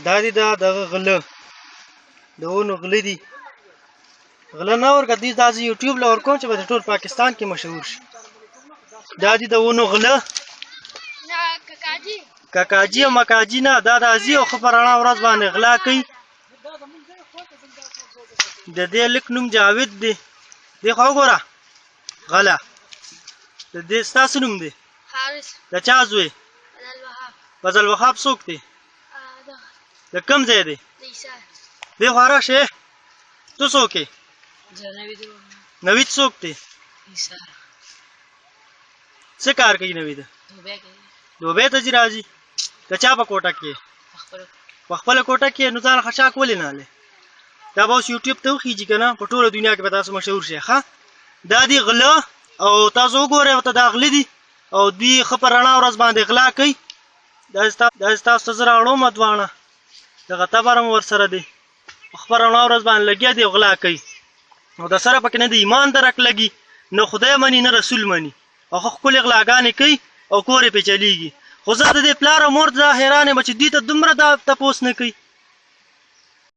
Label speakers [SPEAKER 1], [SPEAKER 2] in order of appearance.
[SPEAKER 1] دا دي دا دغه غله د ونو غله دي غله نه ورکه دي دا زه یوټیوب له ورکوم چې به د ټول پاکستان کې مشهور شي دا دي د ونو غله کاکاجي او مکاجي نه دا د ازي او ښه په رڼا ورځ باندې غلا کوي د دې لیک نوم جاوید دی دی خو وګوره غله د دې ستاسو نوم دی
[SPEAKER 2] حارث
[SPEAKER 1] د چا زوی فضل وهاب څوک دی د کوم ځای دی دی خو راشه تو څوک یې نوید څوک دی څه کار کوي نوید دوبۍ ته ځي راځي د چا په کوټه کې په خپله کوټه کې نو ځان خشاک ولې نه هلی دا به اوس یوټیوب ته وخیږي که نه په ټوله دنیا کې به تاسو مشهور شئ ښه دا دي غله او تاسو وګورئ ورته دا غله دي او دوی ښه په رڼا ورځ باندې غلا کوي دا ستاسو ته زه راوړم دواړه دغه تبر هم ورسره دی په ښه په رڼا ورځ باندې لګیا دی او غلا کوي نو د سره پکې نه د ایمان درک لګي نه خدای مني نه رسول مني او ښه ښکلې غلاګانې کوي او کور یې پرې چلیږي خو زه د دې پلار او مور زه حیران یم چې دوی ته دومره دا تپوس نه کوي